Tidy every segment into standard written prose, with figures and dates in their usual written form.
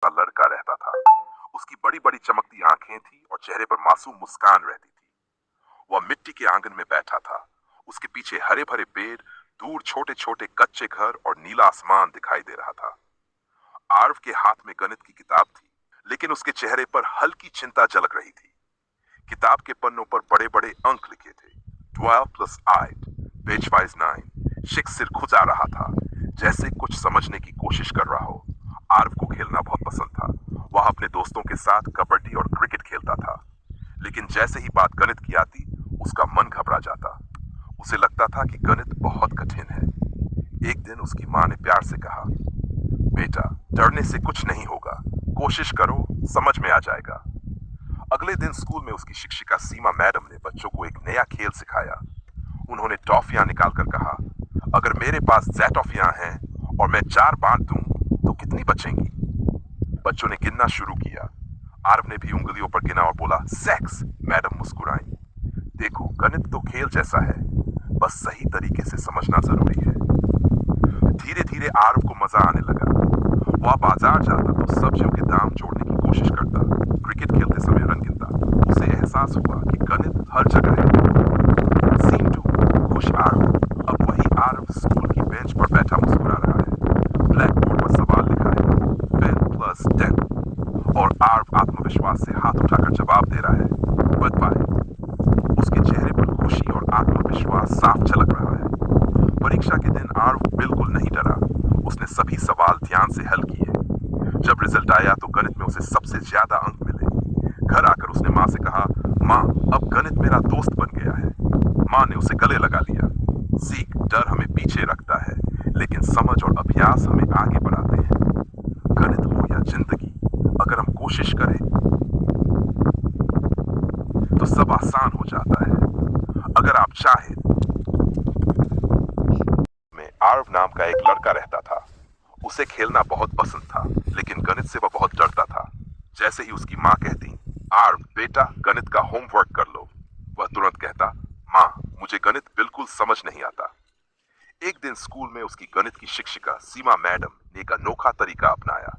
लड़का रहता था। उसकी बड़ी बड़ी चमकती आंखें थी और चेहरे पर मासूम मुस्कान रहती थी। वह मिट्टी के आंगन में बैठा था। उसके पीछे हरे भरे पेड़, दूर छोटे छोटे कच्चे घर और नीला आसमान दिखाई दे रहा था। आर्व के हाथ में गणित की किताब थी, लेकिन उसके चेहरे पर हल्की चिंता झलक रही थी। किताब के पन्नों पर बड़े बड़े अंक लिखे थे। 12 प्लस 8, पेज वाइज 9। शिक्स सिर खुजा रहा था, जैसे कुछ समझने की कोशिश कर रहा हो। आर्व को खेलना बहुत पसंद था। वह अपने दोस्तों के साथ कबड्डी और क्रिकेट खेलता था, लेकिन जैसे ही बात गणित की आती, उसका मन घबरा जाता। उसे लगता था कि गणित बहुत कठिन है। एक दिन उसकी माँ ने प्यार से कहा, बेटा, डरने से कुछ नहीं होगा, कोशिश करो, समझ में आ जाएगा। अगले दिन स्कूल में उसकी शिक्षिका सीमा मैडम ने बच्चों को एक नया खेल सिखाया। उन्होंने टॉफियां निकालकर कहा, अगर मेरे पास ज़ै टॉफियां हैं और मैं 4 बांट दूं, तो कितनी बचेंगी? बच्चों ने गिनना शुरू किया। आर्व ने भी उंगलियों पर गिना और बोला, 6। मैडम मुस्कुराई। देखो, गणित तो खेल जैसा है, बस सही तरीके से समझना जरूरी है। धीरे धीरे आर्व को मजा आने लगा। वह बाजार जाता तो सब्जियों के दाम जोड़ने की कोशिश करता, क्रिकेट खेलते समय रन गिनता। उसे एहसास हुआ कि गणित हर जगह है। सीन टू, खुश आर्व। अब वही आर्व स्कूल की बेंच पर बैठा मुस्कुरा रहा है। ब्लैक बोर्ड पर सवाल लिखा है, 10 प्लस 10, और आर्व आत्मविश्वास से हाथ उठाकर जवाब दे रहा है, बट बाय। उसके चेहरे पर खुशी और आत्मविश्वास साफ झलक रहा है। परीक्षा के दिन आर्व बिल्कुल नहीं डरा। उसने सभी सवाल ध्यान से हल किए। जब रिजल्ट आया तो गणित में उसे सबसे ज्यादा अंक मिले। घर आकर उसने माँ से कहा, माँ, अब गणित मेरा दोस्त बन गया है। माँ ने उसे गले लगा लिया। सीख, डर हमें पीछे रखता है, लेकिन समझ और अभ्यास हमें आगे बढ़ाते हैं। गणित हो या जिंदगी, अगर हम कोशिश करें तो सब आसान हो जाता है। अगर आप चाहें। में आर्व नाम का एक लड़का रहता था। उसे खेलना बहुत पसंद था, लेकिन गणित से वह बहुत डरता था। जैसे ही उसकी माँ कहती, आर्व बेटा, गणित का होमवर्क कर लो, वह तुरंत कहता, माँ, मुझे गणित बिल्कुल समझ नहीं आता। एक दिन स्कूल में उसकी गणित की शिक्षिका सीमा मैडम ने एक अनोखा तरीका अपनाया।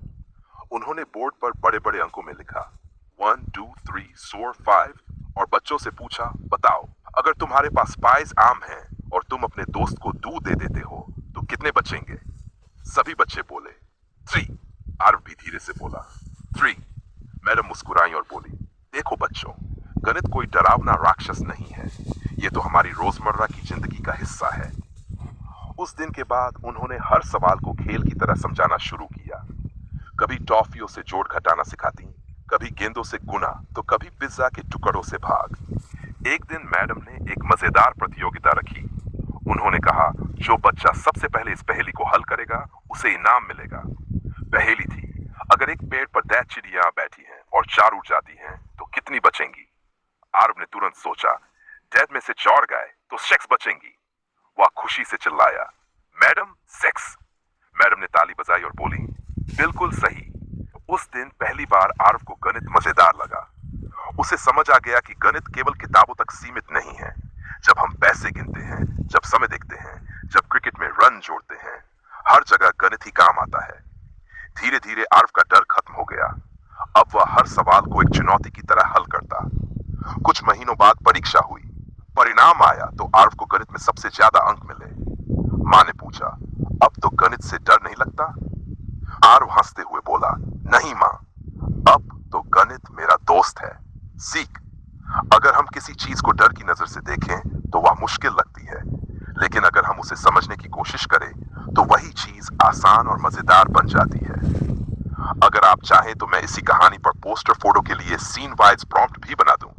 उन्होंने बोर्ड पर बड़े बड़े अंकों में लिखा 1 2 3 4 5 और बच्चों से पूछा, बताओ, अगर तुम्हारे पास स्पाइस आम है और तुम अपने दोस्त को दूध दे देते हो, तो कितने बचेंगे? सभी बच्चे बोले, 3। आर्व भी धीरे से बोला, 3। मैडम मुस्कुराई और बोली, देखो बच्चों, गणित कोई डरावना राक्षस नहीं है। ये तो हमारी रोजमर्रा की जिंदगी का हिस्सा है। उस दिन के बाद उन्होंने हर सवाल को खेल की तरह समझाना शुरू किया। कभी टॉफियों से जोड़ घटाना सिखाती, कभी गेंदों से गुना, तो कभी पिज्जा के टुकड़ों से भाग। एक दिन मैडम ने एक मजेदार प्रतियोगिता रखी। उन्होंने कहा, जो बच्चा सबसे पहले इस पहेली को हल करेगा, उसे इनाम मिलेगा। पहेली थी, अगर एक पेड़ पर 10 चिड़िया बैठी हैं और 4 उड़ जाती हैं, तो कितनी बचेंगी? आर्व ने तुरंत सोचा, 10 में से 4 गए तो 6 बचेंगी। वह खुशी से चिल्लाया, मैडम 6। मैडम ने ताली बजाई और बोली, बिल्कुल सही। उस दिन पहली बार आर्व को गणित मजेदार लगा। उसे समझ आ गया कि गणित केवल किताबों तक सीमित नहीं है। जब हम पैसे गिनते हैं, जब समय देखते हैं, जब क्रिकेट में रन जोड़ते हैं, हर जगह गणित ही काम आता है। धीरे धीरे आर्व का डर खत्म हो गया। अब वह हर सवाल को एक चुनौती की तरह हल करता। कुछ महीनों बाद परीक्षा हुई। परिणाम आया तो आर्व को गणित में सबसे ज्यादा अंक मिले। माँ ने पूछा, अब तो गणित से डर नहीं लगता? आर्व हंसते हुए बोला, नहीं माँ, अब तो गणित मेरा दोस्त है। सीख, अगर हम किसी चीज को डर की नजर से देखें तो वह मुश्किल लगती है, लेकिन अगर हम उसे समझने की कोशिश करें तो वही चीज आसान और मजेदार बन जाती है। अगर आप चाहें तो मैं इसी कहानी पर पोस्टर फोटो के लिए सीन वाइज प्रॉम्प्ट भी बना दूं।